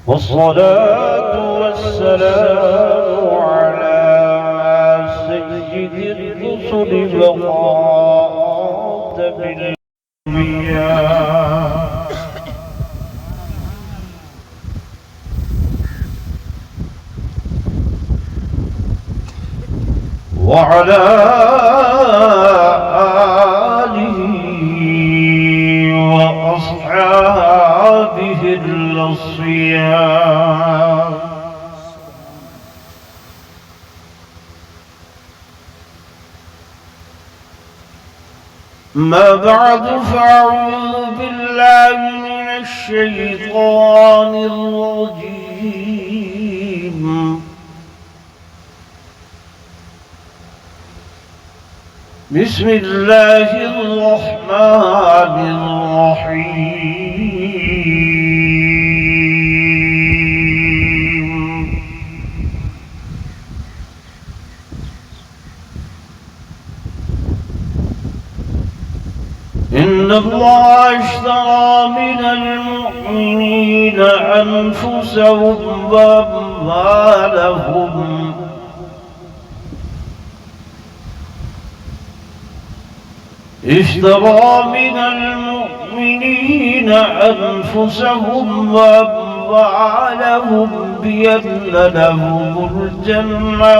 والصلاة والسلام على سيد الرسل وخاتم الأنبياء وعلى آله وأصحابه الأصفياء. ما بعد فأعوذ بالله من الشيطان الرجيم. بسم الله الرحمن الرحيم. إن الله اشترى من المؤمنين أنفسهم وأموالهم اشترى من المؤمنين أنفسهم وأموالهم بأن لهم الجنة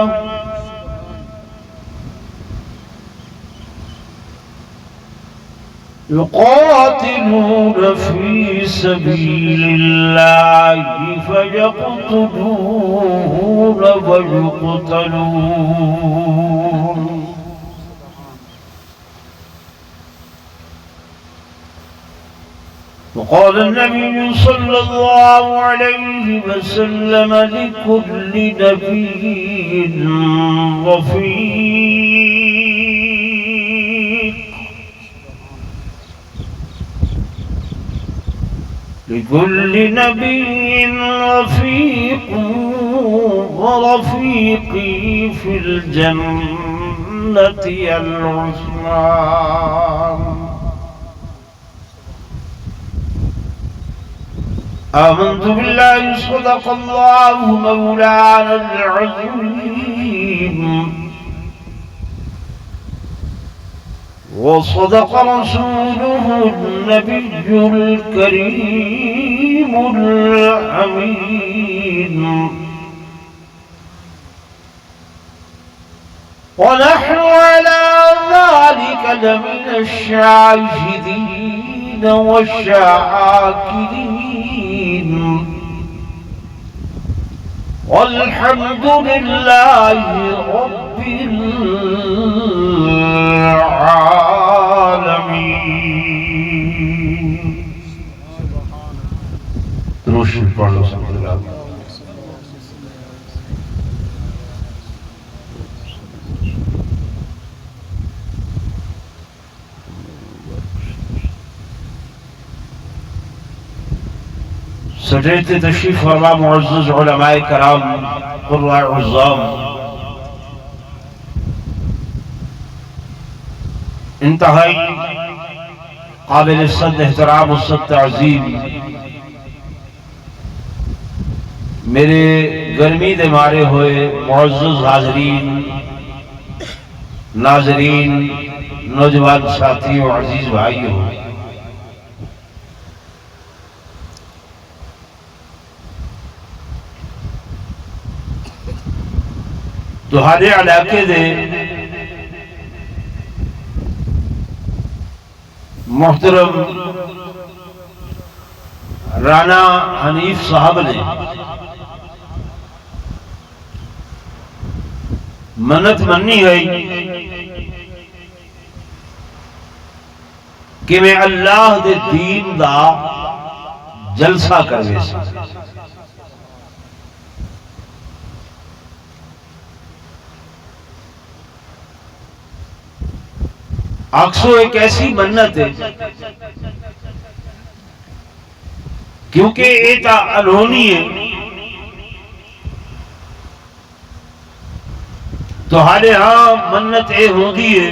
يقاتلون في سبيل الله فيقتلون ويقتلون. وقال النبي صلى الله عليه وسلم لكل نبي رفيق، لكل نبي رفيق ورفيقي في الجنة العثمان. آمنت بالله صدق الله مولانا العظيم، وصدق رسوله النبي الكريم الأمين. ونحن على ذلك لمن الشاهدين والشاكرين، والحمد لله رب العالمين. درود پڑھ لو سب لوگ. سجدت تشریف فرما معزز علماء کرام قراء عظام، انتہائی قابل صد احترام و صد تعظیم میرے گرمی دے مارے ہوئے معزز حاضرین، ناظرین، نوجوان ساتھی و عزیز بھائیوں، تہاڈے علاقے دے محترم رانا حنیف صاحب نے منت منی ہے کہ میں اللہ دے دین دا جلسہ کروے سا. آکسو ایک ایسی منت ہے کیونکہ ایتا الہونی ہے تو ہارے ہاں منت اے ہوگی ہے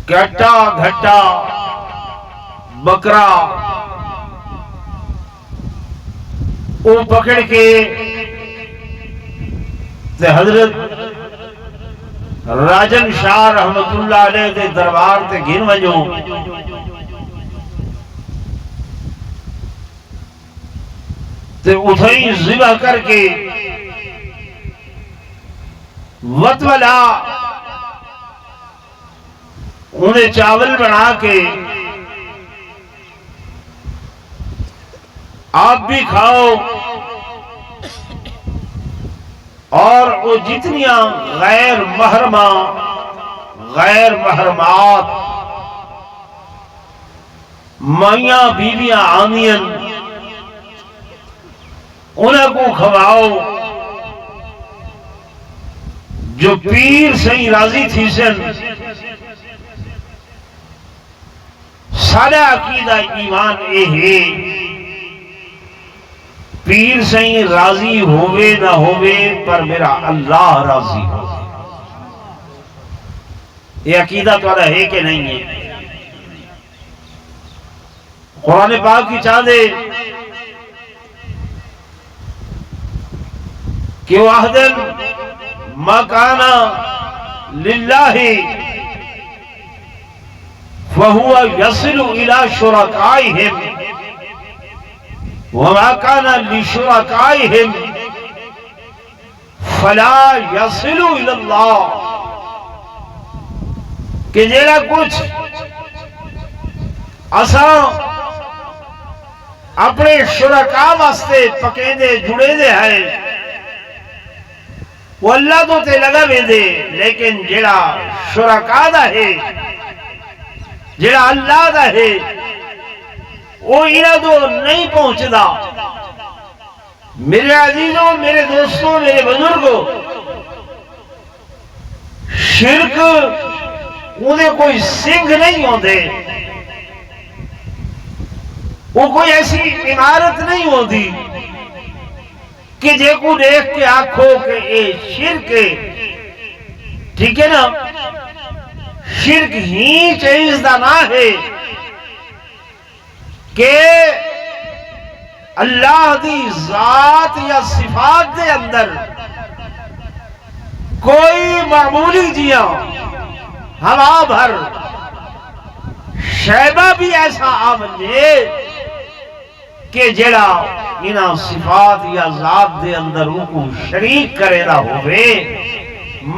کٹا گھٹا بکرا وہ پکڑ کے تے حضرت راجن شاہ رحمت اللہ علیہ دے دربار تے گھن وجوں تے اتھائی ذبح کر کے وطولا انہیں چاول بنا کے آپ بھی کھاؤ اور وہ جتنیاں غیر محرمہ غیر محرمات مائیاں بیویاں آمین انہیں کو کھواؤ جو پیر سہی راضی تھی سن سارا عقیدہ ایمان اے ہے پیر سہی راضی ہوئے نہ ہوئے پر میرا اللہ راضی ہو یہ عقیدہ تمہارا ہے کہ نہیں ہے قرآن پاک کی چاہتے کہ وحدن ما کانا للہ فہو یصل الى شرکائہم وما كان لشركائهم فلا يصل الى الله کہ جیڑا کچھ اساں اپنے شرکاء واسطے پکے دے جڑے دے ہیں وہ اللہ تو تے لگا وے دے لیکن جیڑا شرکاء دا ہے جیڑا اللہ دا ہے وہ ارادو نہیں پہنچ دا میرے عزیزوں میرے دوستوں میرے بزرگوں شرک انہیں کوئی سنگ نہیں ہوتے وہ کوئی ایسی عمارت نہیں ہوتی کہ جے کو دیکھ کے آنکھوں کہ یہ شرک ہے ٹھیک ہے نا شرک ہی چیز دا نہ ہے کہ اللہ دی ذات یا صفات دے اندر کوئی معمولی جیاں ہوا بھر شیبہ بھی ایسا آمنے کہ جڑا انہا صفات یا ذات دے اندر ان کو شریک کرے نہ ہوئے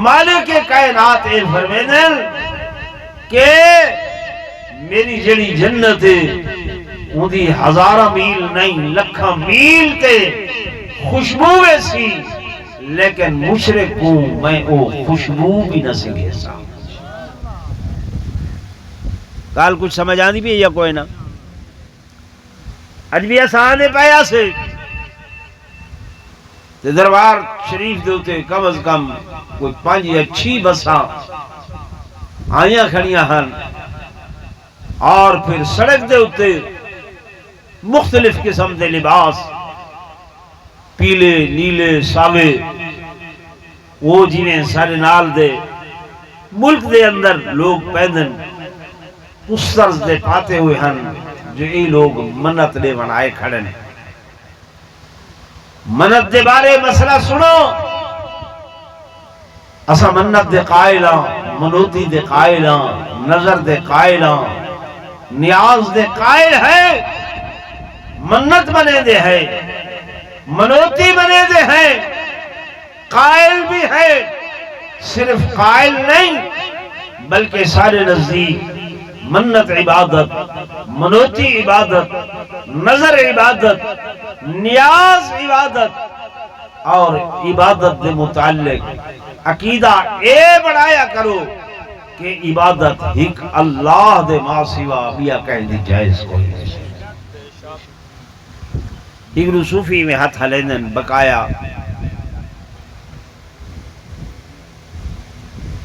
مالک کائنات اے فرمیدن کہ میری جڑی جنت ہے اندھی ہزارہ میل نہیں لکھا میل تے خوشبو ایسی لیکن مشرک کو میں او خوشبو بھی نہ سکے سا کال کچھ سمجھ آنی بھی ہے یا کوئی نہ اجبی آسانے پایا سے تے دربار شریف دے ہوتے کم از کم کوئی 5 یا 6 بساں آئیاں کھڑیاں ہن اور پھر سڑک دے ہوتے مختلف قسم دے لباس پیلے نیلے ساوے وہ جنہیں سارے نال دے ملک دے اندر لوگ پیدن اس طرز دے پاتے ہوئے ہن جو ای لوگ منت دے بنائے کھڑے نے منت دے بارے مسئلہ سنو اسا منت دے قائلاں منوتی دے قائلاں نظر دے قائلاں نیاز دے قائل ہے منت بنے دے ہے منوتی بنے دے ہے قائل بھی ہے صرف قائل نہیں بلکہ سارے نزدیک منت عبادت منوتی عبادت نظر عبادت نیاز عبادت اور عبادت دے متعلق عقیدہ اے بڑھایا کرو کہ عبادت ایک اللہ دے ماں سوا بیا کہہ دی جائز کوئی نہیں ابن صوفی میں ہاتھ ہلینن بقایا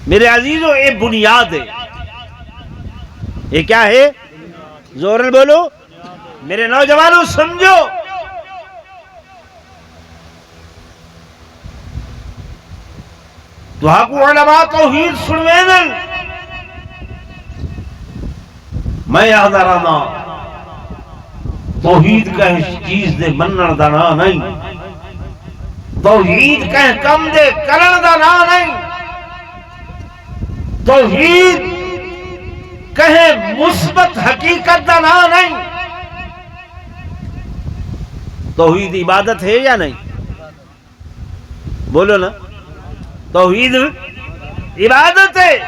میرے عزیزوں یہ بنیاد ہے یہ کیا ہے زورن بولو میرے نوجوانوں سمجھو تو حق علماء توحید سنوینن میں یاد رانا توحید کہیں چیز دے منن دا نا نہیں، توحید کہیں کم دے کرن دا نا نہیں، توحید کہیں مثبت حقیقت دا نا نہیں۔ توحید عبادت ہے یا نہیں؟ بولو نا، توحید عبادت ہے،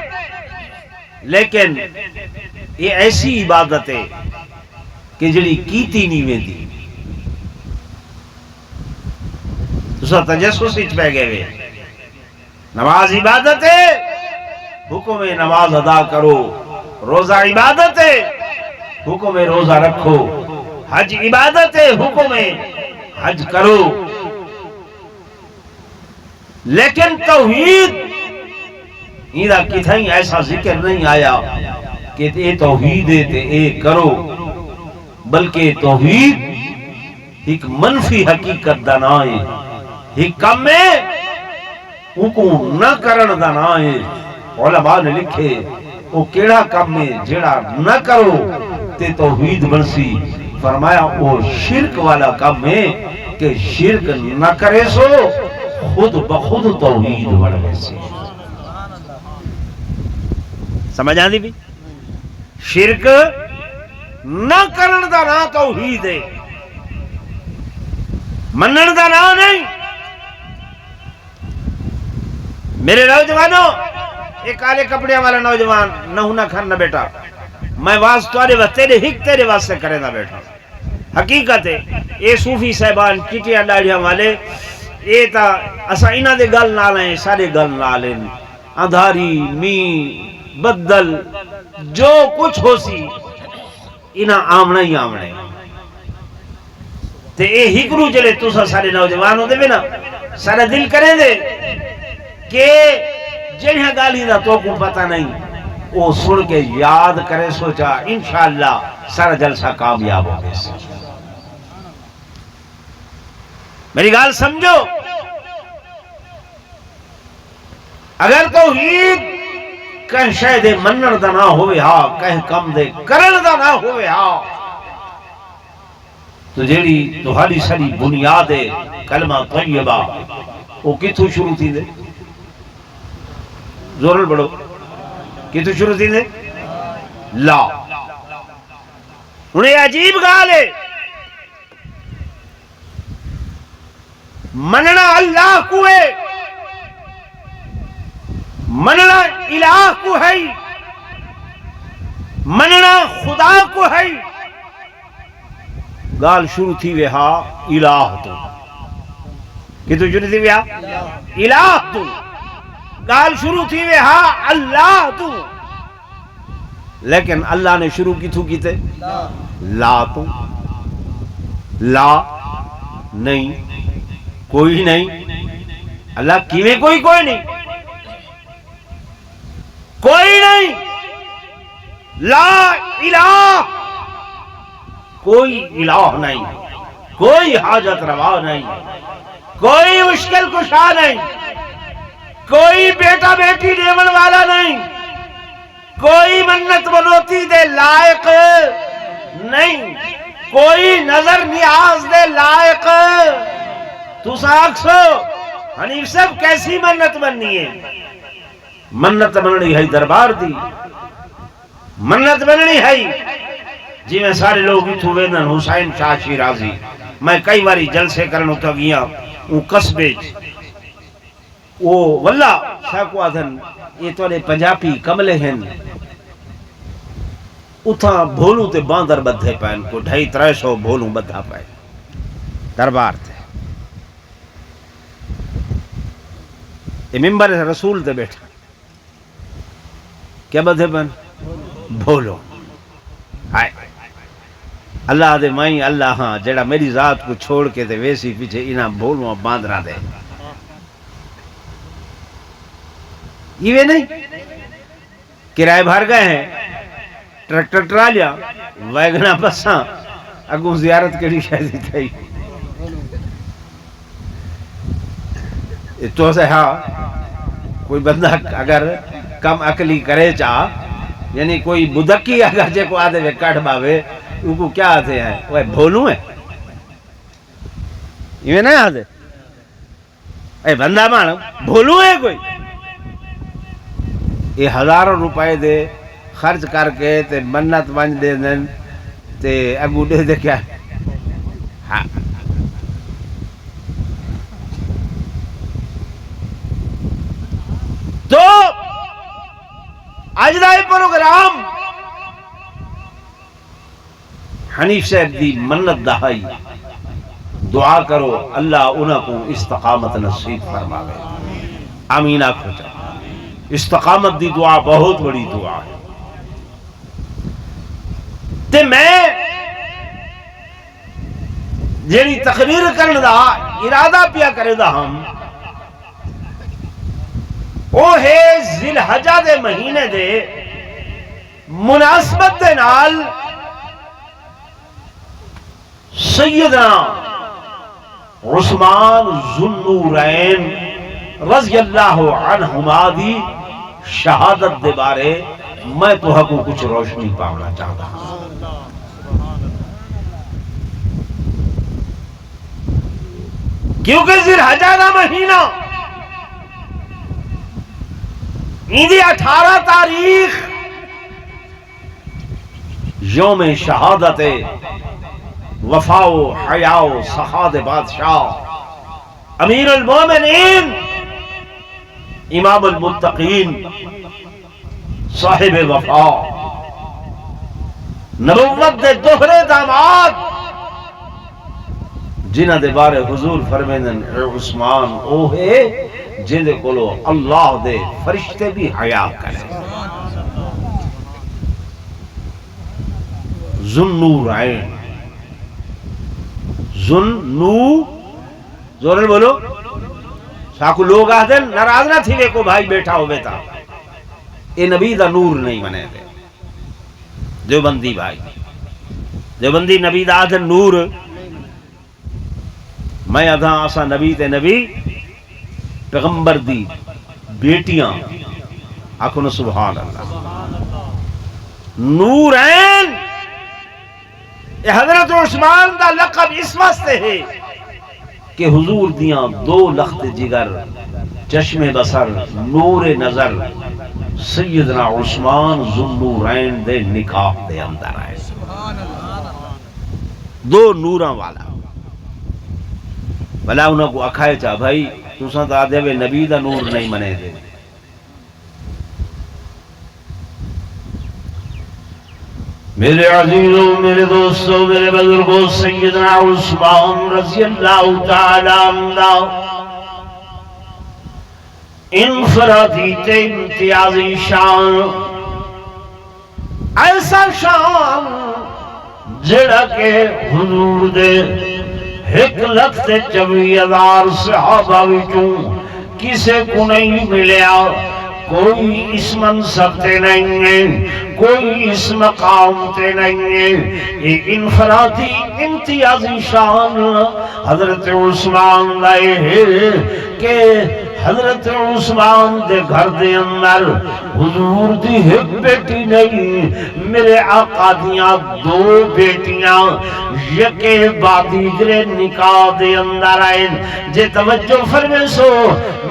لیکن یہ ایسی عبادت ہے کہ جڑی کیتی نہیں ویندی۔ تسا تجسس وچ پہ گئے وے، نماز عبادت ہے، حکم ہے نماز ادا کرو، روزہ عبادت ہے، حکم ہے روزہ رکھو، حج عبادت ہے، حکم ہے حج کرو، لیکن توحید ایدہ کتھائیں ایسا ذکر نہیں آیا کہ اے توحید ہے تے اے کرو، بلکہ توحید ایک منفی حقیقت دا ہے، ایک کم میں حکم نہ کرن دا ہے۔ علماء نے لکھے وہ کیڑا کم میں جڑا نہ کرو تے توحید بنسی، فرمایا وہ شرک والا کم ہے کہ شرک نہ کرے سو خود بخود توحید بڑھ گئے سی۔ سمجھ آندی بھی؟ شرک نہ کرن دا نا توحید ہے، منن دا نا نہیں۔ میرے نوجوانوں، ایک کالے کپڑے والا نوجوان نہ ہونا کھانا بیٹا، میں واز تیرے ہک تیرے واسطے کرے نہ بیٹھا۔ حقیقت ہے اے صوفی صاحبان چٹیاں ڈاڑیاں والے اے تا اسا انہاں دے گل نال ہیں، سارے گل نال ہیں، اندھاری می بدل جو کچھ ہو سی انہاں آمنا ہی آمنا ہے۔ تے اے ہکرو جلے تسا سارے نوجوانوں دے نا سارا دل کریں دے کہ جنہاں گالی دا تو کو پتہ نہیں، وہ سن کے یاد کرے سوچا انشاءاللہ سارا جلسہ کامیاب ہو گئے۔ میری گال سمجھو، اگر توحید کہیں شاید منن دا نہ ہوئے ہاں، کہیں کم دے کرن دا نہ ہوئے ہاں، تو جیڑی تہاڈی ساری بنیاد ہے کلمہ طیبہ وہ کتھوں شروع تھی دے؟ زورل بڑھو، کتھوں شروع تھی دے؟ لا۔ انہیں عجیب گال ہے، مننا اللہ کو ہے، مننا الہ کو ہے، مننا خدا کو ہے۔ گال شروع تھی وے ہاں الہ تو، کتوں شروع تھی وے ہاں الہ تو، گال شروع تھی وے ہاں اللہ تو، لیکن اللہ نے شروع کی تھو کیتے لا تو۔ لا نہیں، کوئی نہیں، اللہ کیویں کوئی نہیں، کوئی نہیں، لا الہ، کوئی الہ نہیں، کوئی حاجت روا نہیں، کوئی مشکل کشا نہیں، کوئی بیٹا بیٹی دیون والا نہیں، کوئی منت منوتی دے لائق نہیں، کوئی نظر نیاز دے لائق۔ تو ساکسو حنیف صاحب کیسی منت بننی ہے؟ منت بننی ہے دربار دی، منت بننی ہے جی میں سارے لوگ اتھو ویندن حسین شاہ شیرازی، میں کئی باری جلسے کرنوں تا گیا وہ قصبے وہ واللہ شاہ کو آدھن یہ توڑے پنجابی کملے ہیں اتھا بھولوں تے باندر بدھے پائن کو 250-300 بھولوں بدھا پائن دربار تھے، یہ ممبر رسول تے بیٹھا کیا بدھے پائن بھولوں۔ ہائے اللہ دے مائیں اللہ ہاں جڑا میری ذات کو چھوڑ کے تے ویسی پیچھے انہاں بھولوں باندرہ دے، یہ نہیں کرائے بھر گئے ہیں، ٹریکٹر ٹرالیا ویگنا بساں اگوں زیارت کے لیے شاید تھی تو سے ہاں کوئی بندہ اگر کم عقلی کرے چاہ یعنی کوئی بدکی اگر جے کو آدھے وے کٹ باوے ان کو کیا آتے ہیں وہ بھولوں ہے یہ نہیں آتے اے بندہ مان بھولوں ہے کوئی یہ ہزاروں روپے دے خرچ کر کے تے منت ونج دے دن تے اگو دے کیا ہاں تو آج دا پروگرام حنیف صاحب دی منت دہائی دعا کرو اللہ انہاں کو استقامت نصیب فرماوے آمین آکھو چاہے استقامت دی دعا بہت بڑی دعا ہے تے میں جیڑی تقریر کرنے دا ارادہ پیا کرے دا ہم وہ ہے ذی الحجہ دے مہینے دے مناسبت دے نال سیدنا عثمان ذو النورین رضی اللہ عنہما دی شہادت دے بارے میں تو کو کچھ روشنی پاؤنا چاہتا ہوں کیونکہ ذی الحجہ دا مہینہ ایندی 18 تاریخ یوم شہادت وفا و حیا و سخاد بادشاہ امیر المومنین امام المتقین صاحب وفا نبوت دے دوہرے داماد جنہ دے بارے حضور فرمیدن اے عثمان او ہے جن دے کولو اللہ دے فرشتے بھی حیا کریں ذو النورین زورن بولو ساکو لوگ آتے ناراض نہ تھی کو بھائی بیٹھا ہو بیتا اے نبی دا نور نہیں بنے دے دیوبندی بھائی دیوبندی نبی دا آتے نور میں ادھا آسا نبی تے نبی پیغمبر دی بیٹیاں آکھو سبحان اللہ نورین یہ حضرت عثمان دا لقب اس واسطے ہے کہ حضور دیاں 2 لخت جگر چشم بصر نور نظر سیدنا عثمان ذو النورین دے نکاح دے اندر آئے 2 نوراں والا بلا انہوں کو اکھائے چاہ بھائی تُساں تا دے وے نبی دا نور نہیں منے دے میرے عزیزوں میرے دوستوں میرے بزرگوں سیدنا عثمان رضی اللہ تعالیٰ عنہ انفرادی تے امتیازی شان ایسا شان جڑا کہ حضور دے 1,24,000 صحابہ وچوں کسے کو نہیں ملیا کوئی اس منصب تے نہیں ہے کوئی اس مقام تے نہیں ہے یہ انفرادی امتیازی شان حضرت عثمان لائے ہے کہ حضرت عثمان دے گھر دے اندر حضور دی 1 بیٹی نہیں میرے آقا دیاں 2 بیٹیاں یکے بعدی گرے نکاح دے اندر آئیں جے توجہ فرمے سو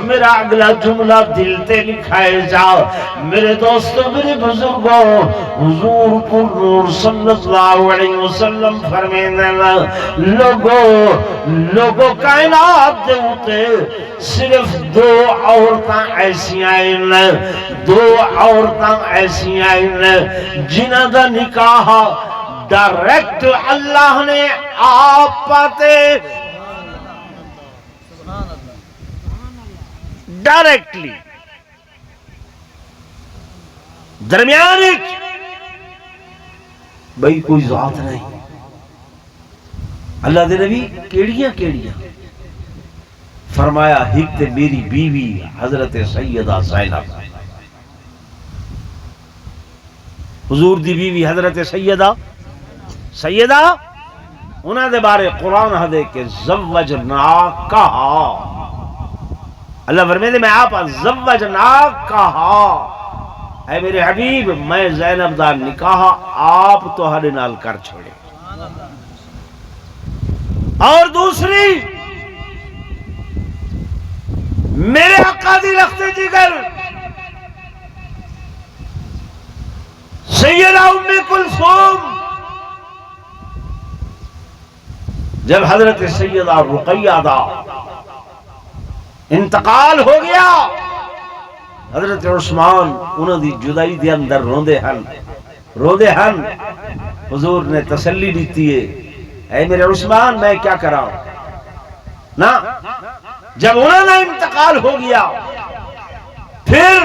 میرا اگلا جملہ دل تے لکھائے جا میرے دوستو میرے بزرگوں حضور پر نور صلی اللہ علیہ وسلم فرمینے لوگوں کائنات دے ہوتے صرف 2 عورتاں ایسی آئیں 2 عورتاں ایسی آئیں جنہ دا نکاح ڈائریکٹ اللہ نے آپ پاتے ڈائریکٹلی درمیان بھئی کوئی ذات نہیں اللہ دے نبی کیڑیاں فرمایا ایک تے میری بیوی حضرت سیدہ زینب حضور دی بیوی حضرت سیدہ انہاں دے بارے قرآن حدے کہ زوجناکا اللہ فرمائے میں آپ زوجناکا اے میرے حبیب میں زینب دا نکاح آپ تو ہر نال کر چھوڑے اور دوسری میرے آقا دی لخت جگر سیدہ ام کلثوم جب حضرت سیدہ رقیہ دا انتقال ہو گیا، حضرت عثمان انہوں دی جدائی دے اندر روندے ہن حضور نے تسلی دیتی ہے، اے میرے عثمان میں کیا کراں نا۔ جب انہوں نے انتقال ہو گیا پھر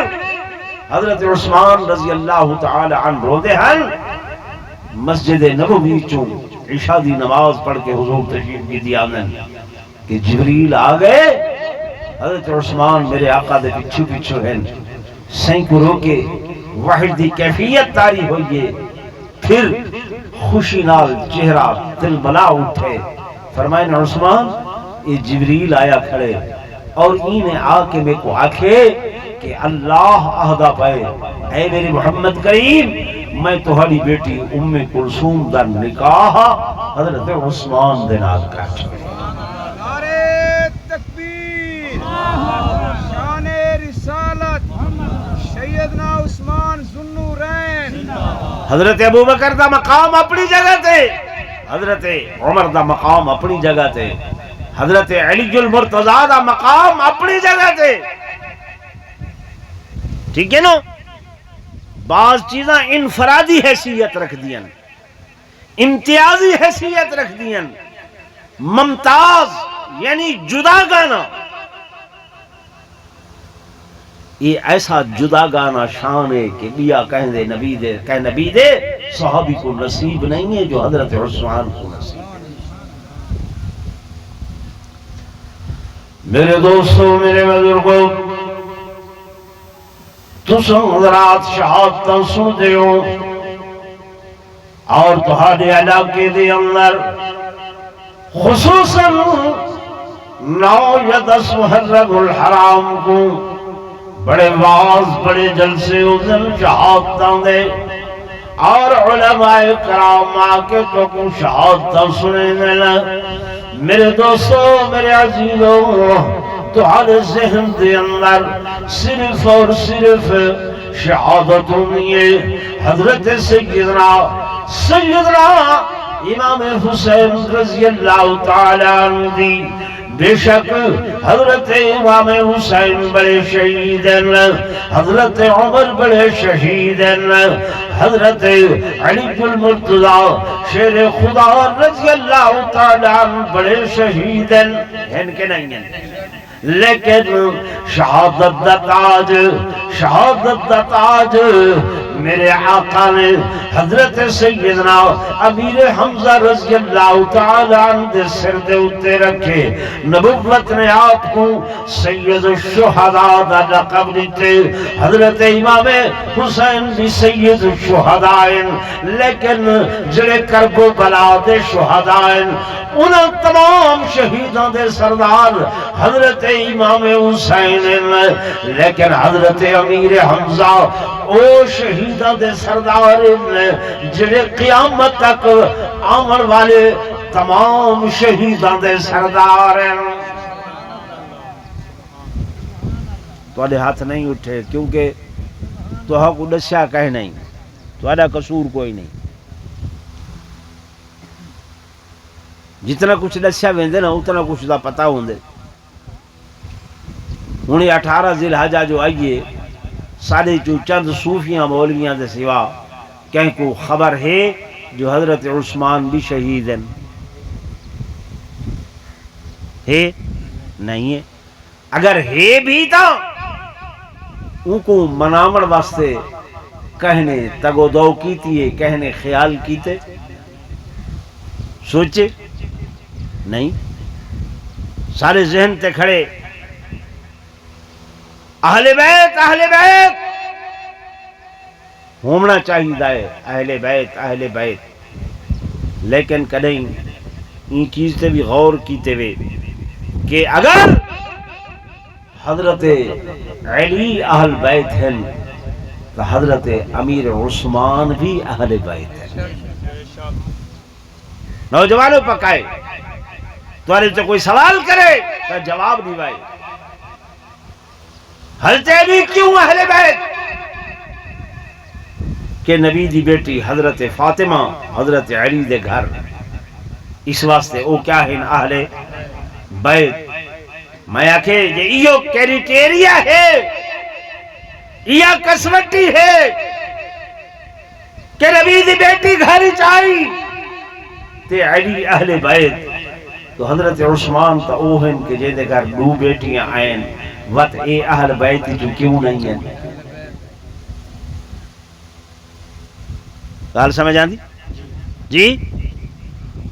حضرت عثمان رضی اللہ تعالی عنہ روندے ہن، مسجد نبوی چوں عشاء دی نماز پڑھ کے حضور تشریف کی دیا کہ جبریل آ گئے۔ حضرت عثمان میرے آقا دے پچھو ہیں، سائیں کو روکے وحی دی کیفیت تاری ہوئیے، پھر خوشی نال چہرہ دل بلا اٹھے، فرمائے عثمان یہ جبریل آیا کھڑے اور انہیں آ کے میں کو آکھے کہ اللہ عہدہ پائے، اے میرے محمد کریم میں تمہاری بیٹی ام کلثوم دا نکاح حضرت عثمان دے نال کر چھوڑے۔ نعرہ تکبیر، شان رسالت سیدنا عثمان ذوالنورین۔ حضرت ابوبکر دا مقام اپنی جگہ تے، حضرت عمر دا مقام اپنی جگہ تے، حضرت علی المرتضی دا مقام اپنی جگہ تے، ٹھیک ہے نا۔ بعض چیزاں انفرادی حیثیت رکھ دیا، امتیازی حیثیت رکھ دیا، ممتاز یعنی جدا گانا، یہ ایسا جدا گانا شان ہے کہ بیا کہیں دے نبی دے صحابی کو نصیب نہیں ہے جو حضرت عثمان کو نصیب ہے۔ میرے دوستوں، میرے بزرگوں، تسم حضرات شہادتاں سن دیو اور تہاڈے علاقے دے اندر خصوصاً 9 یا 10 محرم الحرام کو بڑے واعظ بڑے جلسے ادھر شہادتاں دے اور علماء کرام آ کے تو کو شہادتاں سنے دینا۔ میرے دوستو، میرے عزیزوں، تہاڈے ذہن دے اندر صرف اور صرف شہادت ہونی ہے حضرت سیدنا امام حسین رضی اللہ تعالی عنہ دی۔ بے شک حضرت امام حسین بڑے شہید ہیں، حضرت عمر بڑے شہید ہیں، حضرت علی المرتضی شیر خدا رضی اللہ تعالی عنہ بڑے شہید ہیں کہ نہیں ہیں؟ لیکن شہادت دا تاج میرے آقا نے حضرت سیدنا امیر حمزہ رضی اللہ تعالی عنہ دے سر دے اتے رکھے۔ نبوت نے آپ کو سید الشہداء دا لقب دیتے، حضرت امام حسین بھی سید الشہداء، لیکن جڑے کرب و بلا دے شہداء انہاں تمام شہیداں دے سردار حضرت امام حسین، لیکن حضرت امیر حمزہ او شہیداں دے سردار جڑے قیامت تک آمن والے تمام شہیداں دے سردار ہیں۔ تواڈے ہاتھ نہیں اٹھے کیونکہ تہاں کو دسیا کہیں نہیں، تواڈا قصور کوئی نہیں۔ جتنا کچھ دسیا ویندے نا اتنا کچھ دا پتہ ہوندے۔ انہیں 18 ذی الحجہ جو آئیے سارے جو چند صوفیاں مولویاں دے سوا کہیں کو خبر ہے جو حضرت عثمان بھی شہید ہیں؟ ہے نہیں ہے؟ اگر ہے بھی تا ان کو منامر واسطے کہنے تگو دو کیتی ہے، کہنے خیال کیتے، سوچے نہیں؟ سارے ذہن تے کھڑے اہل بیت ہونا چاہیے، اہل بیت، لیکن کدیں ان چیز تے بھی غور کیتے ہوئے کہ اگر حضرت علی اہل بیت ہیں تو حضرت امیر عثمان بھی اہل بیت ہیں۔ نوجوانوں پکائے تمہارے تو کوئی سوال کرے تو جواب دیوائے حضرت علی کیوں اہل بیت کہ نبی دی بیٹی حضرت فاطمہ حضرت علی دے گھر اس واسطے او کیا ہیں اہل بیت میں آکھے یہ کریٹیریا ہے یہ کسوٹی ہے کہ نبی دی بیٹی گھر چاہی تے علی اہل بیت تو حضرت عثمان تا او ہیں کہ جے دے گھر دو بیٹیاں آئیں وقت اے اہل بیت جو کیوں نہیں ہیں گال سمجھ آندی جی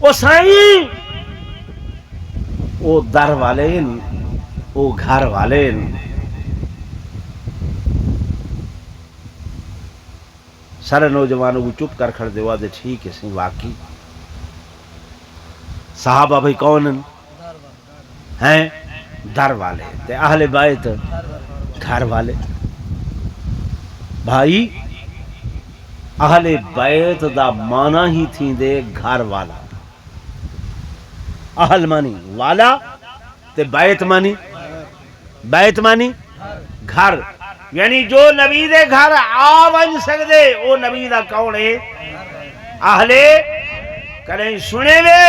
او سائیں او در والے او گھر والے سارے نوجوانوں کو چپ کر کھڑ دیوا دے ٹھیک ہے سی واقعی صحابہ بھائی کون ہیں در والے تے اہل بیت گھر والے بھائی اہل بیت دا مانا ہی تھی دے گھر والا اہل مانی والا تے بیت مانی گھر یعنی جو نبی دے گھر آ ون سکدے او نبی دا کون ہے اہل کریں سنے وے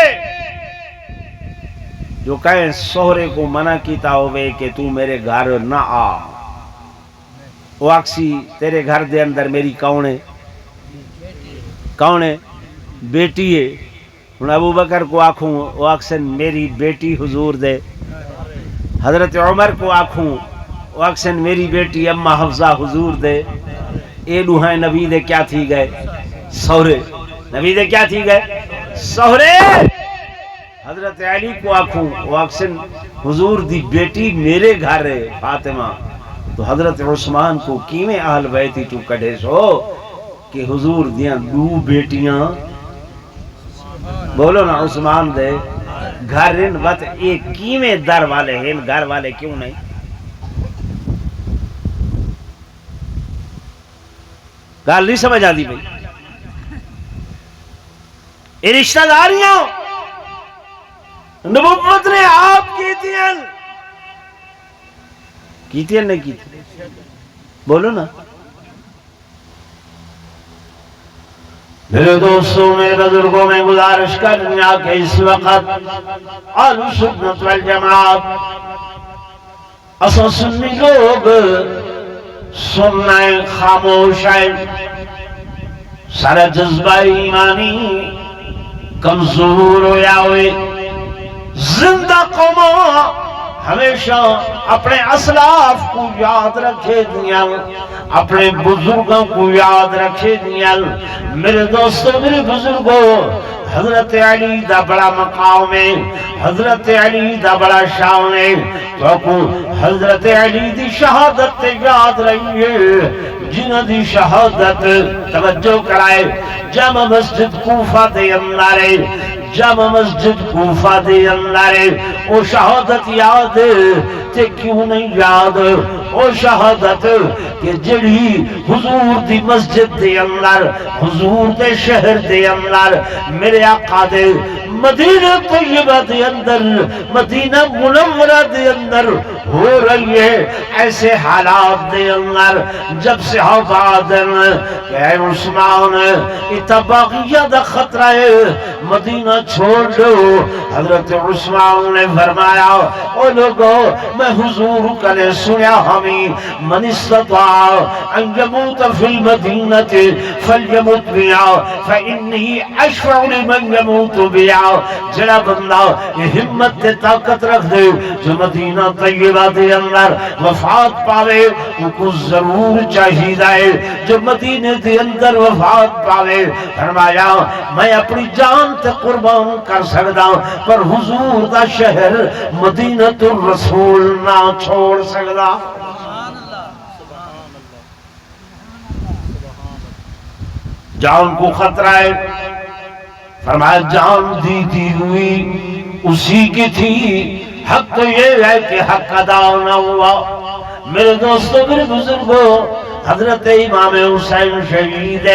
جو کہیں سہرے کو منع کیتا ہوئے کہ تو میرے گھر نہ آ وہ اکسی تیرے گھر دے اندر میری کون ہے بیٹی ہے ہن ابو بکر کو آکھوں وہ اکسن میری بیٹی حضور دے حضرت عمر کو آکھوں وہ اکسن میری بیٹی اماں حفظہ حضور دے اے دوہائیں نبی دے کیا تھی گئے سہرے نبی دے کیا تھی گئے سہرے حضرت علی کو آکھوں وہ اکسن حضور دی بیٹی میرے گھر ہے فاطمہ تو حضرت عثمان کو کیویں اہل بیتی تو کڑھے سو کہ حضور دیاں دو بیٹیاں بولو نا عثمان دے گھر ان وقت ایک کیویں در والے ہیں گھر والے کیوں نہیں گال نہیں سمجھ آدھی بھئی یہ رشتہ داریاں نبوت نے آپ کیتیاں نہیں کیتی بولو نا میرے دوستوں میں بزرگوں میں گزارش کرنا کہ اس وقت اہل سنت والجماعت اصل سنی لوگ سننا خاموش ہے سارا جذبہ ایمانی کمزور ہویا ہوئے زندہ قوموں ہمیشہ اپنے اسلاف کو یاد رکھے دیا اپنے بزرگوں کو یاد رکھے دیا میرے دوستو میرے بزرگوں حضرت علی دا بڑا مقام ہے حضرت علی دا بڑا شان ہے تو حضرت علی دی شہادت یاد رہی ہے جنہ دی شہادت توجہ کرائے جامع مسجد کوفہ دے اندر جامع مسجد کوفہ دے اندر او شہادت یاد تے کیوں نہیں یاد او شہادت کہ جڑی حضور دی مسجد دے اندر حضور دے شہر دے اندر میرے آقا دے مدینہ طیبہ دے اندر مدینہ منورہ دے اندر ہو رہی ہے ایسے حالات دے اندر جب صحابہ دن کہ اے عثمان اتباغیہ دا خطرہ ہے مدینہ چھوڑ دو حضرت عثمان نے فرمایا او لوگو میں حضور کا نے سنیا ہمیں من استطاع ان يموت في المدینة فلیمت بیا فإنہی اشفع لمن يموت بیا جڑا بندہ یہ ہمت تے طاقت رکھ دے جو مدینہ طیبہ دے اندر وفات پاوے وہ کو ضرور چاہیدہ ہے جو مدینہ دے اندر وفات پاوے فرمایا میں اپنی جان تے قربان کر سکتا پر حضور دا شہر مدینہ الرسول نہ چھوڑ سکتا جان کو خطرہ ہے فرمایا جان دی ہوئی اسی کی تھی حق تو یہ ہے کہ حق ادا نہ ہوا میرے دوستو میرے بزرگوں حضرت امام حسین شہید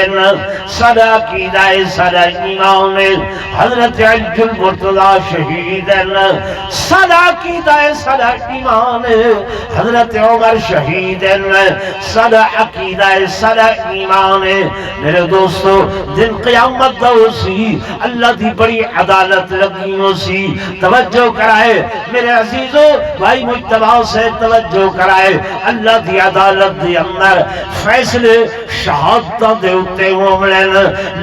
سدا عقیدہ سدا ایمان حضرت علی المرتضی شہید سدا عقیدہ سدا ایمان حضرت عمر شہید سدا عقیدہ سدا ایمان میرے دوستو دن قیامت دا سی اللہ دی بڑی عدالت لگی ہو سی توجہ کرائے میرے عزیزو بھائی مجتبہ سے توجہ کرائے اللہ دی عدالت دی اندر فیصلے شہادت دے اتے ہوملین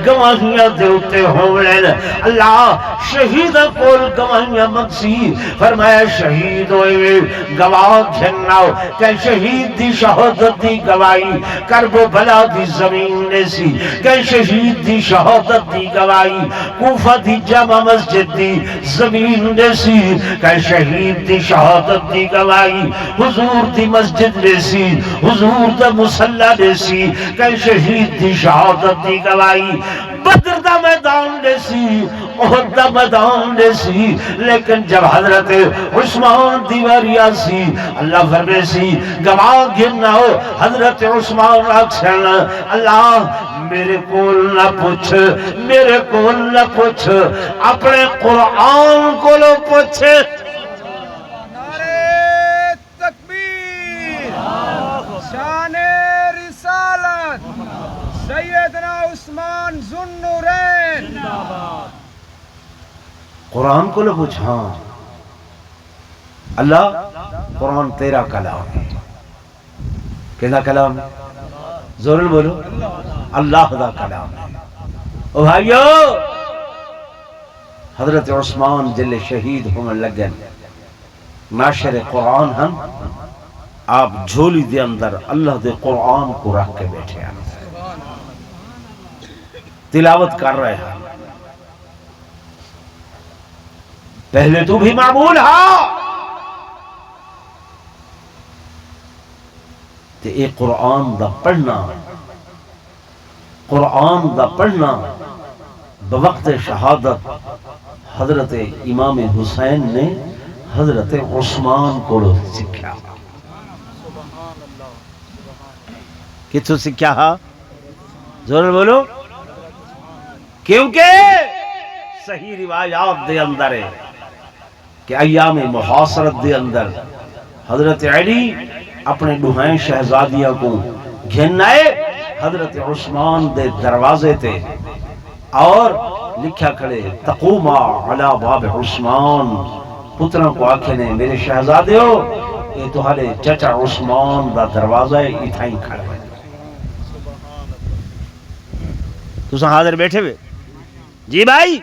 گواہیاں دے اتے ہوملین اللہ شہید کول گواہیاں مقصی فرمایا شہید ہوئے گواہ جھناؤ کہ شہید دی شہادت دی گواہی کرب و بلا دی زمین نے سی کہ شہید دی شہادت دی گواہی کوفہ دی جامع مسجد دی زمین نے سی کہ شہید دی شہادت دی گواہی حضور دی مسجد نے سی حضور دا مسلح نے سی کہ شہید دی شہادت دی گواہی بدر دا میدان نے سی احد دا میدان نے سی لیکن جب حضرت عثمان دیواریا سی اللہ فرمے سی گواہ گرنا ہو حضرت عثمان اکسن اللہ میرے کول نہ پوچھ میرے کول نہ پوچھ اپنے قرآن کو لو پوچھ نعرہ تکبیر شان رسالت سیدنا عثمان ذوالنورین قرآن کو لو پوچھ ہاں اللہ قرآن تیرا کلام ہے کہنا کلام ہے زور بولو اللہ دا کلام ہے او بھائیو حضرت عثمان جل شہید ہونے لگن ناشر قرآن ہم آپ جھولی دے اندر اللہ دے قرآن کو رکھ کے بیٹھے ہیں تلاوت کر رہے ہیں پہلے تو بھی معمول ہاں تے اے قرآن دا پڑھنا قرآن دا پڑھنا بوقت شہادت حضرت امام حسین نے حضرت عثمان کو سکھا کتھو سکھا ہا ضرور بولو کیونکہ صحیح روایات دے اندر ہے کہ ایام محاصرت دے اندر حضرت علی اپنے دوہائیں شہزادیاں کو گھنائے حضرت عثمان دے دروازے تے اور لکھا کھڑے تقوما علی باب عثمان پتروں کو آکھے نے میرے شہزادے ہو یہ تمہارے چچا عثمان دا دروازہ اتھائیں کھڑے ہیں تو سن حاضر بیٹھے ہوئے جی بھائی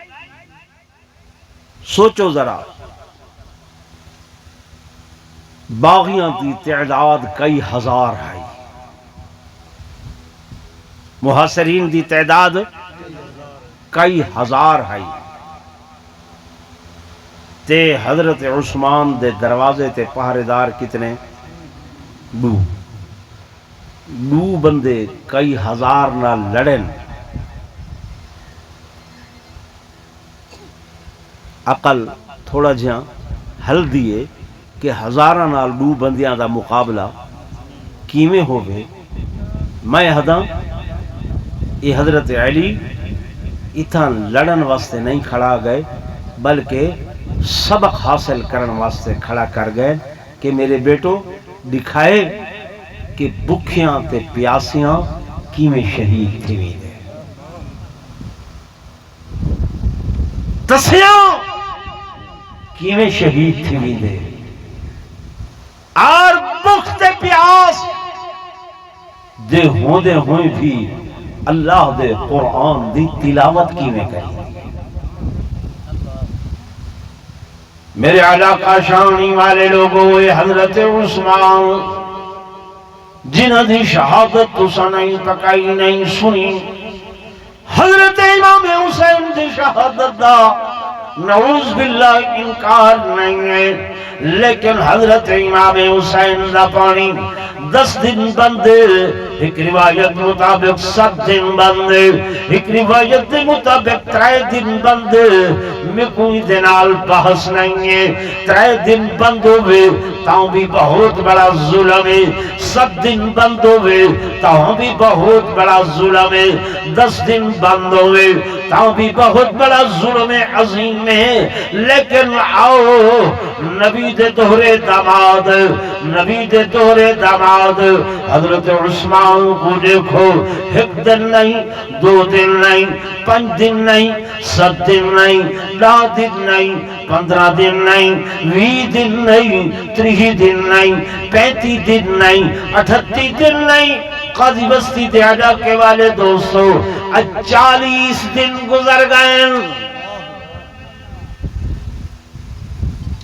سوچو ذرا باغیاں کی تعداد کئی ہزار ہے محاصرین دی تعداد کئی ہزار ہے تے حضرت عثمان دے دروازے تے پہرےدار کتنے دو بندے کئی ہزار نہ لڑن عقل تھوڑا جہاں حل دیئے کہ ہزارہ نال دو بندیاں دا مقابلہ کیویں ہوئے میں ہداں یہ حضرت علی اتھاں لڑن واسطے نہیں کھڑا گئے بلکہ سبق حاصل کرن واسطے کھڑا کر گئے کہ میرے بیٹو دکھائے کہ بکھیاں تے پیاسیاں کیویں شہید تھی دے تسیاں کیویں شہید تھی دے اور بخت پیاس دے ہوئے بھی اللہ دے قرآن دی تلاوت کیویں کری میرے علاقہ شانی والے لوگوں حضرت عثمان جنہ دی شہادت تسا نہیں پکائی نہیں سنی حضرت امام حسین دی شہادت دا نعوذ باللہ انکار نہیں ہے لیکن حضرت امام حسین دا پانی 10 دن بندے ایک روایت مطابق 7 دن بند، ایک روایت مطابق 3 دن بند، میں کوئی دنال بحث نہیں ہے، 3 دن بند ہوئے تاں بھی بہت بڑا ظلم ہے، 7 دن بند ہوئے تاں بھی بہت بڑا ظلم ہے، 10 دن بند ہوئے تاں بھی بہت بڑا ظلم عظیم ہے۔ لیکن آؤ نبی دے دوہرے داماد، نبی دے دوہرے داماد حضرت عثمان کو دیکھو، 1 دن نہیں، 2 دن نہیں، 5 دن نہیں، 7 دن نہیں، 10 دن نہیں، 15 دن نہیں، 20 دن نہیں، 30 دن نہیں، 35 دن نہیں، 38 دن نہیں، قاضی بستی دیاجا کے والے دوستو 40 دن گزر گئے۔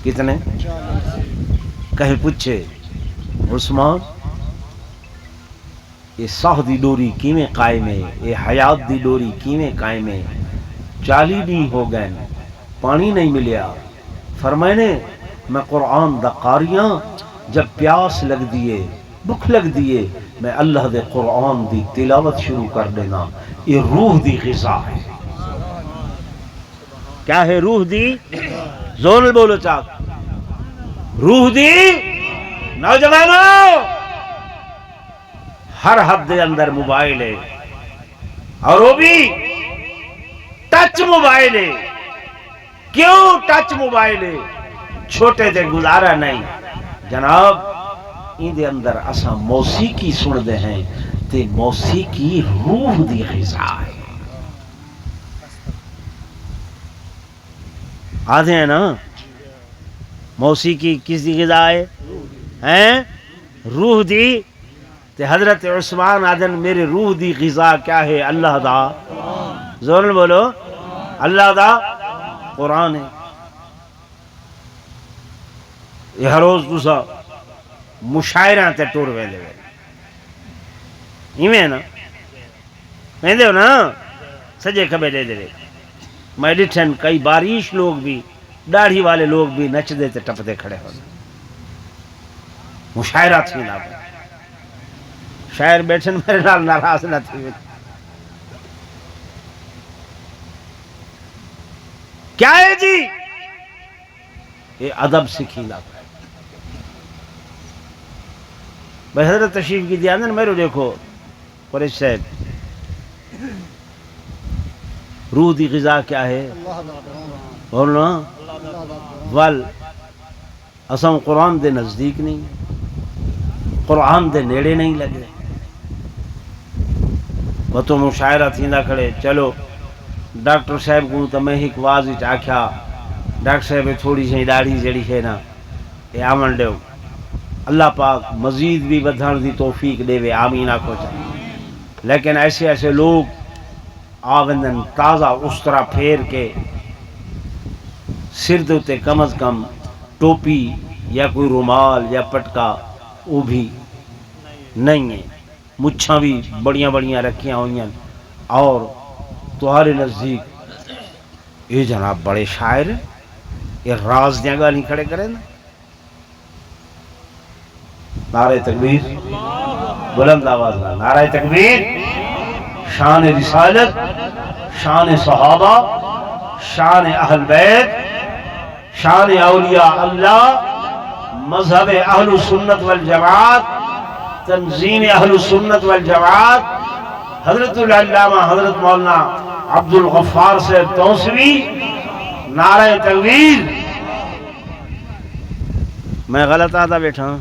کتنے؟ کہیں پوچھے عثمان یہ ساہ دی ڈوری کیویں قائم ہے، یہ حیات دی ڈوری کیویں قائم ہے؟ 40 دن ہو گئے پانی نہیں ملیا۔ فرمائنے میں قرآن دا قاریاں، جب پیاس لگ دیے بھوک لگ دیے میں اللہ دے قرآن دی تلاوت شروع کر دینا، یہ روح دی غذا ہے۔ کیا ہے روح دی؟ زون بولو چاک، روح دی نوجوانوں ہر حد دے اندر موبائل ہے، اور وہ بھی ٹچ موبائل ہے۔ کیوں ٹچ موبائل ہے؟ چھوٹے دے گزارا نہیں جناب، ان دے اندر اساں موسیقی سن دے ہیں تے موسیقی روح دی غذا ہے۔ آدھے ہیں نا موسیقی کس دی غذا ہے؟ ہیں روح دی۔ تے حضرت عثمان آدھن میرے روح دی غذا کیا ہے؟ اللہ دا، زورن بولو، اللہ دا قرآن ہے۔ یہ ہر روز تسا مشاعرہ تے ٹور ویندے ہوئے ایویں نا ویندے ہو نا سجے کھبے دے دے۔ میں ڈٹھن کئی باریش لوگ بھی، داڑھی والے لوگ بھی نچ دے تے ٹپ دے کھڑے ہونے، مشاعرہ تھی نا۔ شاعر بیٹھن میرے نال ناراض نہ تھی۔ کیا ہے جی؟ یہ ادب سکھی نا۔ بھائی حضرت تشریف کی دیاندن میرے دیکھو قریش صاحب، روح دی غذا کیا ہے؟ بولنا ول اساں قرآن دے نزدیک نہیں، قرآن دے نیڑے نہیں لگے، وہ تو مشاعرہ تھیندا کھڑے۔ چلو ڈاکٹر صاحب کو تو میں ایک واضح آکھیا ڈاکٹر صاحب تھوڑی سی داڑھی جڑی ہے نا یہ آمن ڈیو، اللہ پاک مزید بھی بدھان دی توفیق دے وے، آمین آکھو چاہیے۔ لیکن ایسے ایسے لوگ آوندن تازہ استرا پھیر کے سر دوتے کم از کم ٹوپی یا کوئی رومال یا پٹکا وہ بھی نہیں ہے، مچھاں بھی بڑیاں بڑیاں رکھیاں ہوئی ہیں، اور تمہارے نزدیک یہ جناب بڑے شاعر یہ راز دیاں گا نہیں کھڑے کریں نا۔ نعرہ تکبیر، بلند آواز نہ نعرہ تکبیر، شان رسالت، شان صحابہ، شان اہل بیت، شان اولیاء اللہ، مذہب اہل سنت والجماعت، تنظیم اہل سنت والجماعت، حضرت العلامہ حضرت مولانا عبد الغفار سے توسوی، نعرہ تکبیر۔ میں غلط آتا بیٹھا ہوں،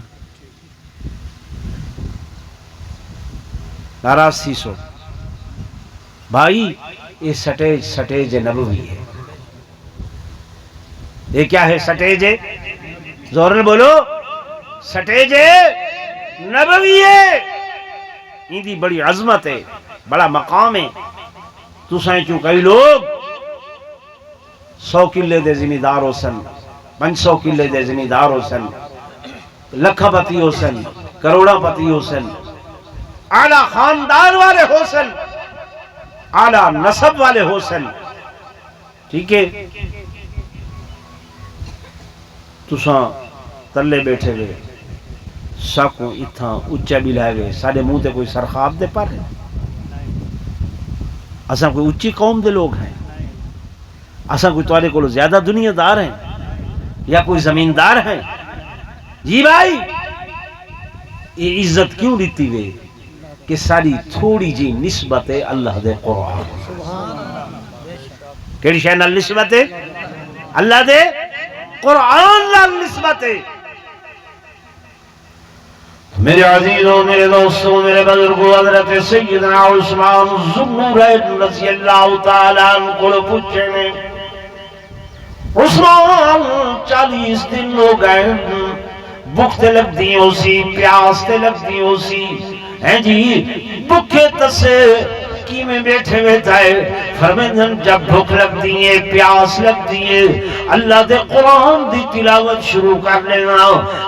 ناراض سیسو بھائی، یہ سٹیج نبوی ہے۔ یہ کیا ہے؟ سٹیج زورن بولو، سٹیج نبوی ہے۔ ان دی بڑی عظمت ہے، بڑا مقام ہے۔ تو سائیں چوں کئی لوگ 100 کلے دے زمیندار ہو سن، 500 کلے دے زمیندار ہو سن، لکھا پتی ہو سن، کروڑا پتی ہو سن، اعلیٰ خاندان والے ہو سن، اعلیٰ نسب والے ہو سن، ٹھیک ہے؟ تساں تلے بیٹھے گئے ساکوں اتھاں اچا بھی لائے گئے سارے منہ تے کوئی سرخاب دے پر ہے اساں کوئی اچھی قوم دے لوگ ہیں اساں کوئی تواڈے کولوں زیادہ دنیا دار ہیں یا کوئی زمیندار ہیں جی بھائی یہ عزت کیوں دیتی ہوئے کہ ساری تھوڑی جی نسبت ہے اللہ دے قرآن کیڑی شے نال نسبت ہے اللہ دے قرآن نال نسبت ہے میرے عزیزوں میرے دوستوں میرے بزرگوں حضرت سیدنا عثمان ذوالنورین رضی اللہ تعالیٰ عنہ کو پوچھے نے عثمان 40 دن ہو گئے بھوک تے لگ دی ہو سی پیاس تے لگ دی ہو سی ہیں جی بھوکے تسے کی میں بیٹھے بیٹھا ہے فرمیدن جب بھوک لگ دیئے پیاس لگ دیئے اللہ دے قرآن دی تلاوت شروع کر لینا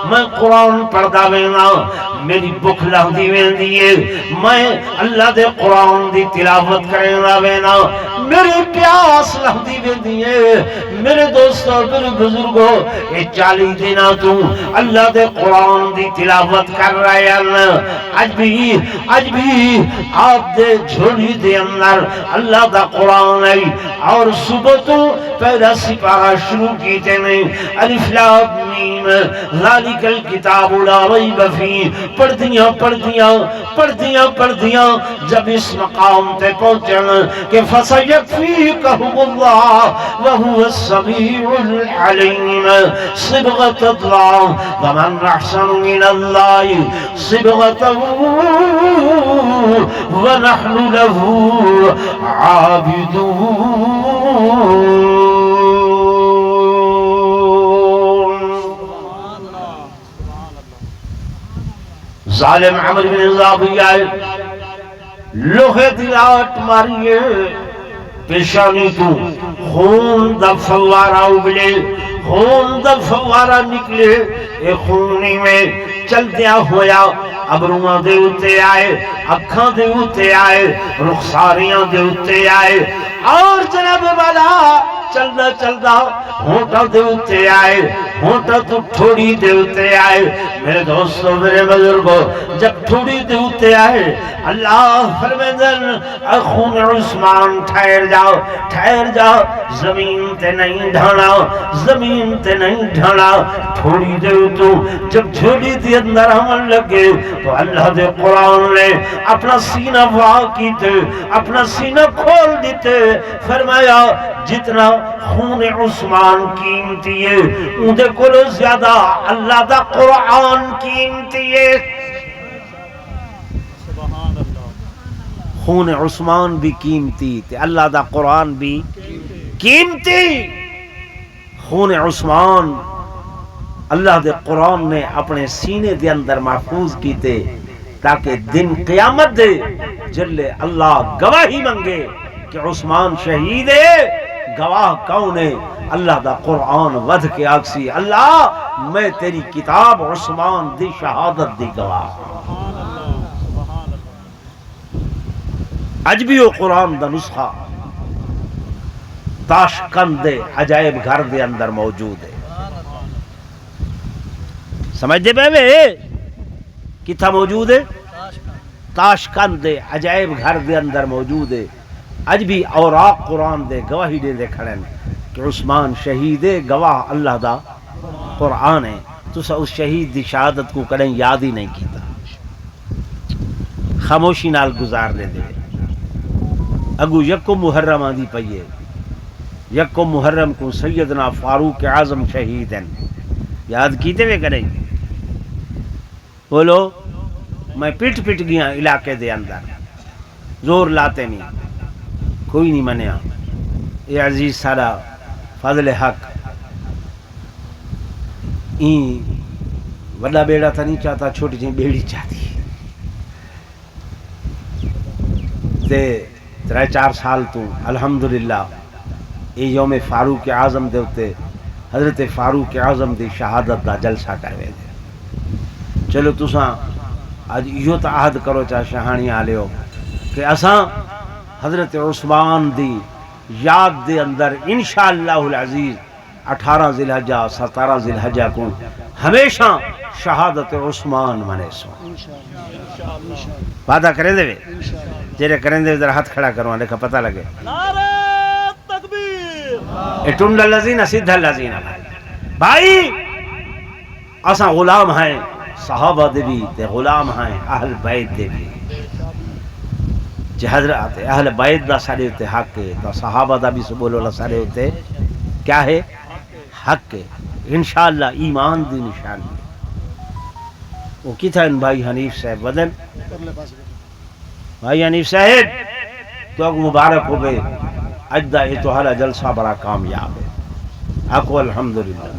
میں قرآن پڑھدا وینا میری بھوک لگ دیئے میں اللہ دے قرآن دی تلاوت کرنا وینا میری پیاس لگ دیئے میرے دوستوں میرے بزرگوں یہ 40 دنوں تو اللہ دے قرآن دی تلاوت کر رہے ہیں آج بھی آپ دے جھولی دے اندر اللہ دا قرآن ہے اور صبح تو پہلا سپارہ شروع کیتے نہیں الف لام میم ذالک الکتاب لا ریب فیہ پڑھ دیاں جب اس مقام تے پہنچن کہ فسیکفیکہم اللہ وہو السمیع العلیم صبغۃ اللہ ومن احسن من اللہ صبغۃ ونحن له عابدون ظالم عمر بن ضابیہ لوہے دلاٹ ماریے پیشانی تو خون دا فوارہ اگلے خون دا فوارہ نکلے اے خونی میں چل دیا ہویا ابروہاں دے اتے آئے اکھاں دے اتے آئے رخساریاں دے اتے آئے اور جناب والا چلدا ہونٹا دے اتے آئے ہونٹا تو تھوڑی دے اتے آئے میرے دوستو میرے بزرگو جب تھوڑی دے اتے آئے اللہ فرمیدن خون عثمان ٹھہر جاؤ زمین تے نہیں ڈھانا تھوڑی دے تو جب جھولی دے اندر عمل لگے تو اللہ دے قرآن نے اپنا سینہ واہ کیتے اپنا سینہ کھول دیتے فرمایا جتنا خون عثمان قیمتی ہے ان دے کولو زیادہ اللہ دا قرآن قیمتی ہے خون عثمان بھی قیمتی تے اللہ دا قرآن بھی قیمتی خون عثمان اللہ دے قرآن نے اپنے سینے دے اندر محفوظ کیتے تاکہ دن قیامت دے جلے اللہ گواہی منگے کہ عثمان شہید ہے گواہ کون ہے اللہ دا قرآن ودھ کے آکسی اللہ میں تیری کتاب عثمان دی شہادت دی گواہ اج بھی وہ قرآن دا نسخہ تاشقند دے عجائب گھر دے اندر موجود ہے سمجھ دے بے کتھا موجود ہے تاشقند دے عجائب گھر دے اندر موجود ہے اج بھی اوراق قرآن دے گواہی دے کھڑے کہ عثمان شہید ہے گواہ اللہ دا قرآن ہے تو اس شہید دی شہادت کو کریں یاد ہی نہیں کیتا خاموشی نال گزار دے اگو یکم محرم آدھی پئیے یکم محرم کو سیدنا فاروق اعظم شہید ہیں یاد کیتے ہوئے کریں بولو میں پٹ گیا علاقے دے اندر زور لاتے نہیں کوئی نہیں منیا اے عزیز سارا فضل حق این وڈا بیڑا تھا نہیں چاہتا چھوٹی جی بیڑی چاہتی تے 3-4 سال تو الحمدللہ اے یوم فاروق اعظم دے ہوتے حضرت فاروق اعظم دی شہادت دا جلسہ کروے دے چلو تساں آج یہ تو عہد کرو چاہ شہانی آلے ہو کہ اساں حضرت عثمان دی یاد دے اندر انشاءاللہ العزیز 18 ذی الحجہ 17 ذی الحجہ کو ہمیشہ شہادت عثمان منے سو وعدہ کریں دے جیرے کریں دے ذرا ہاتھ کھڑا کرو دیکھا پتہ لگے نعرہ تکبیر اے ٹنڈ اللذین سدھ اللذین بھائی اساں غلام ہیں صحابہ دے بھی تے غلام ہیں اہل بیت دے بھی جے حضرات اہل بیت دا سارے ہوتے حق ہے تو صحابہ دا بھی سبول اللہ سارے ہوتے کیا ہے حق ہے انشاءاللہ ایمان دی نشانی وہ کی تھا ان بھائی حنیف صاحب بدن بھائی حنیف صاحب تو اگ مبارک ہو گئے اجدہ اتحالہ جلسہ بڑا کامیاب ہے حق الحمدللہ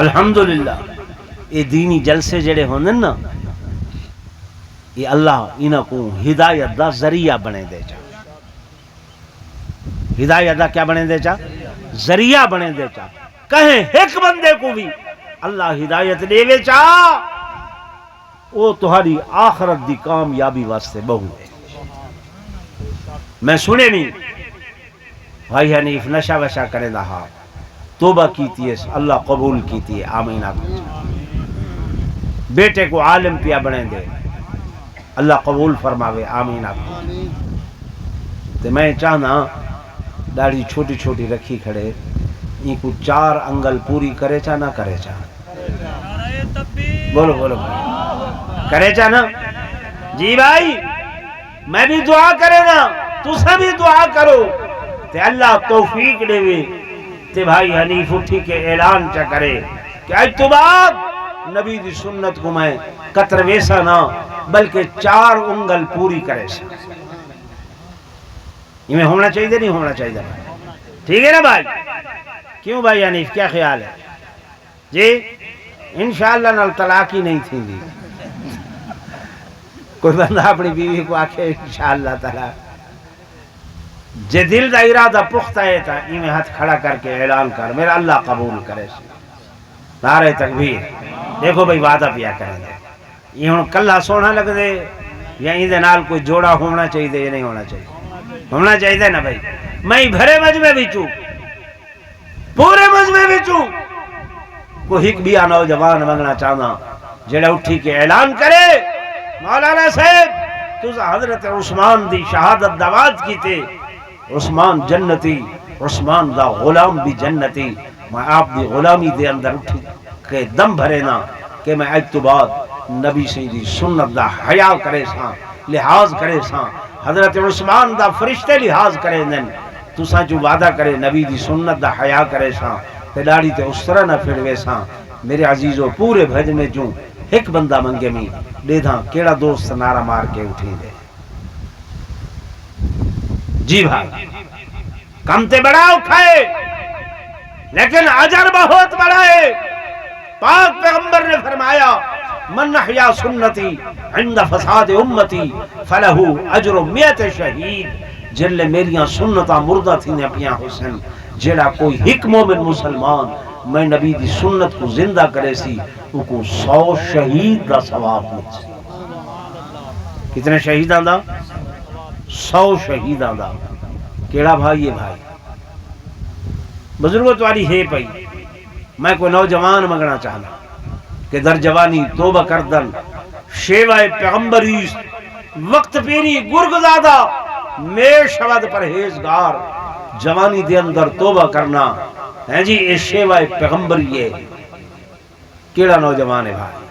الحمدللہ یہ دینی جلسے جڑے ہوندے نا یہ اللہ انہاں کو ہدایت دا ذریعہ بنے دے چا ہدایت دا کیا بنے دے چا ذریعہ بنے دے چا کہیں ایک بندے کو بھی اللہ ہدایت دے وے چا وہ تہاری آخرت دی کامیابی واسطے بہو ہے میں سنے نہیں بھائی حنیف نشہ وشہ کرے دہا توبہ کیتی ہے اللہ قبول کیتی ہے آمین بیٹے کو عالم پیا بنے دے اللہ قبول فرماوے آمین تو میں چاہنا داڑھی چھوٹی چھوٹی رکھی کھڑے یہ کو 4 انگل پوری کرے چاہ نہ کرے چاہ نعرہ تکبیر بولو بولو کرے چاہ نا جی بھائی میں بھی دعا کرے نا تُسا بھی دعا کرو تے اللہ توفیق دے وے تے بھائی حنیف اٹھی کے اعلان چا کرے کہ آج تو بعد نبی دی سنت کو میں قطر ویسا نہ بلکہ 4 انگل پوری کرے سا یہ میں ہونا چاہیے نہیں ہونا چاہیے ٹھیک ہے نا بھائی کیوں بھائی حنیف کیا خیال ہے جی انشاءاللہ نال طلاق ہی نہیں تھی دی کوئی بندہ اپنی بیوی کو آکھے انشاءاللہ تعالی جے دل دا ارادہ پختہ ہے تا یہ میں ہاتھ کھڑا کر کے اعلان کر میرا اللہ قبول کرے نعرہ تکبیر دیکھو بھئی وعدہ پیا کریں دے یہ ہوں کلہ سونا لگ دے یا ان دے نال کوئی جوڑا ہونا چاہیے یا نہیں ہونا چاہیے ہونا چاہیے نا بھئی میں بھرے مجمع بھی چوں پورے مجمع بھی چوں کوئی ایک بھی نوجوان منگنا چاہنا جڑا اٹھی کے اعلان کرے مولانا صاحب تُسا حضرت عثمان دی شہادت دعوات کی تے عثمان جنتی عثمان دا غلام بھی جنتی میں آپ دی غلامی دے اندر اٹھی کہ دم بھرے نا کہ میں آج تو بعد نبی سے دی سنت دا حیاء کرے ساں لحاظ کرے ساں حضرت عثمان دا فرشتے لحاظ کرے دن تو ساں جو وعدہ کرے نبی دی سنت دا حیاء کرے ساں تے ڈاڑی تے اس طرح نہ پھڑوے ساں میرے عزیزو پورے بھج میں جو ایک بندہ منگے میں دے دھاں کیڑا دوست نعرہ مار کے اٹھی دے جی بھائی کم تے بڑا اکھائے لیکن اجر بہت بڑا ہے پاک پیغمبر نے فرمایا من احیا سنتی عند فساد امتی فلہو اجر 100 شہید جلے میریاں سنتاں مردہ تھی نے اپیاں حسن جڑا کوئی ایک مومن مسلمان میں نبی دی سنت کو زندہ کرے سی وہ کو 100 شہید دا ثواب مل سی کتنے شہیداں دا 100 شہیداں دا کیڑا بھائی ہے بھائی بزرگوں تمہاری ہے پئی میں کوئی نوجوان منگنا چاہنا کہ در جوانی توبہ کردن شیوہ پیغمبری وقت پیری گرگزادہ میں شود پرہیزگار جوانی دے اندر توبہ کرنا ہے جی یہ شیوہ پیغمبری ہے کیڑا نوجوان ہے بھائی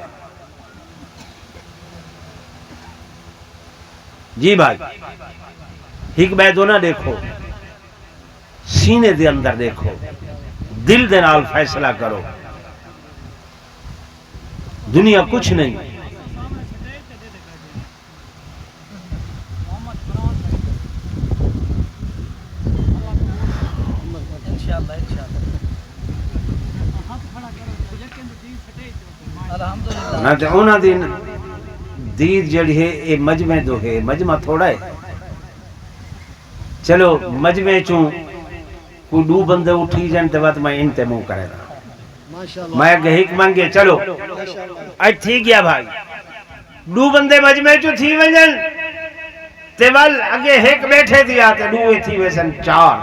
جی بھائی ایک بیدو نہ دیکھو سینے دے اندر دیکھو دل دے نال فیصلہ کرو دنیا کچھ نہیں نہ تے انہاں دی دید جڑی ہے اے مجمع دو ہے مجمع تھوڑا ہے چلو مجمع چوں کوئی 2 بندے اٹھی جان تے وقت میں انتے منہ کرے گا میں کہ ایک منگے چلو اج تھی گیا بھائی 2 بندے مجمع چوں تھی ونجن تے ول اگے ایک بیٹھے دیا تے 2 تھی ویسن 4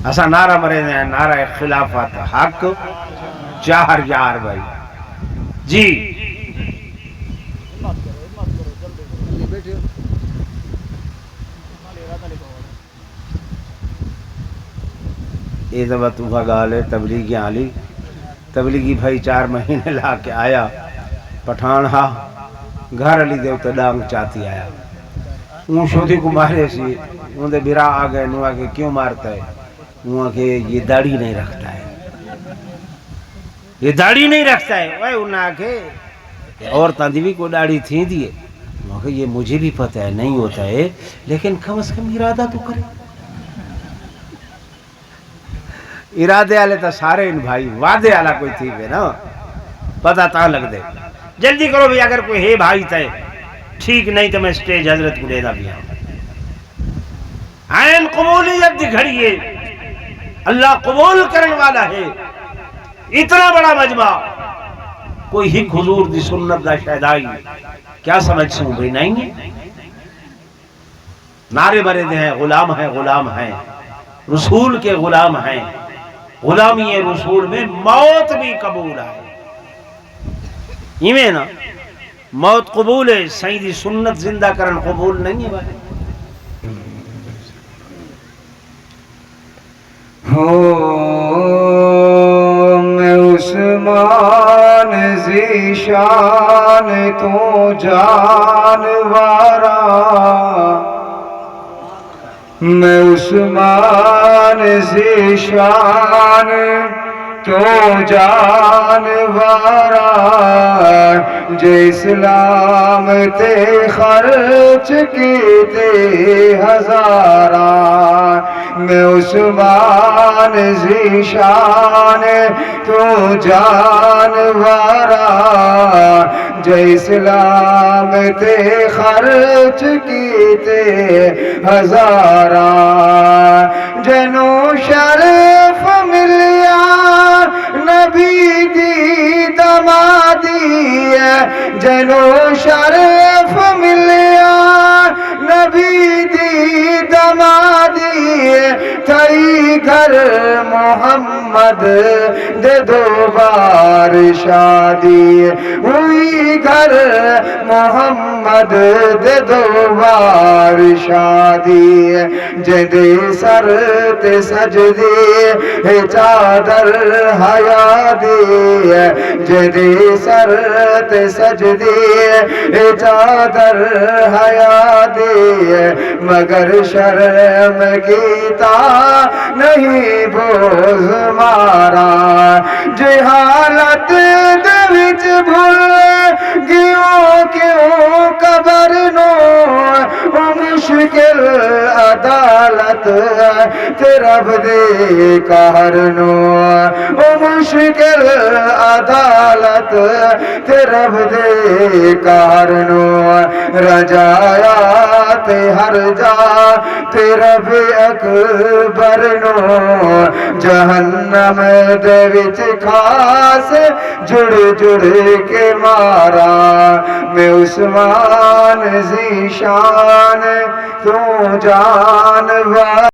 اسا نعرہ مرے نے نعرہ خلافت حق 4 یار بھائی جی یہ تو تو کا گال ہے تبلیغی علی تبلیغی بھائی 4 مہینے لا کے آیا پٹھان ہا گھر علی دے تے ڈانگ چاہتی آیا اون شودی کو مارے سی اون دے برا آ گئے نو کہ کیوں مارتا ہے اون کہ یہ داڑھی نہیں رکھتا ہے یہ داڑھی نہیں رکھتا ہے وہ انہاں کہ عورتاں دی بھی کوئی داڑھی تھی دی ہے یہ مجھے بھی پتہ ہے نہیں ہوتا ہے لیکن کم از کم ارادہ تو کرے ارادے والے تو سارے ان بھائی وعدے والا کوئی تھی ہے نا پتہ تا لگ دے جلدی کرو بھی اگر کوئی ہے بھائی تے ٹھیک نہیں تو میں سٹیج حضرت کو دینا بھی ہوں عین قبولیت دی گھڑی ہے اللہ قبول کرنے والا ہے اتنا بڑا مجمع کوئی ہی حضور دی سنت دا شہدائی کیا سمجھ سوں بھئی نہیں ہے نعرے برے دے ہیں غلام ہیں رسول کے غلام ہیں غلامی رسول میں موت بھی قبول ہے یہ میں نا موت قبول ہے سیدی سنت زندہ کرن قبول نہیں ہے بھائی میں عثمان ذیشان تو جانورا میں عثمان ذیشان تو جانورا جو اسلام تے خرچ کیتے ہزارہ میں عثمان ذیشان تو جانورا جو اسلام تے خرچ کیتے ہزارہ جنو شرف ملیا نبی دی دمادی جنو شرف ملیا نبی دی دمادی تھئی گھر محمد دے 2 بار شادی ہوئی گھر محمد دے 2 بار شادی جدے سر تے سجدے چادر حیا دی جدے سر تے سجدے چادر حیا دی مگر شرم کیتا نہیں بوز مارا جہالت دے وچ بھول گیوں کیوں قبر نو مشکل عدالت تے رب دے قہر نو مشکل عدالت تے رب دے قہر نو رجایا تے ہر جا تے رب اکبر نو جہنم دے وچ خاص جڑ جڑ کے مارا میں عثمان ذیشان تو جانور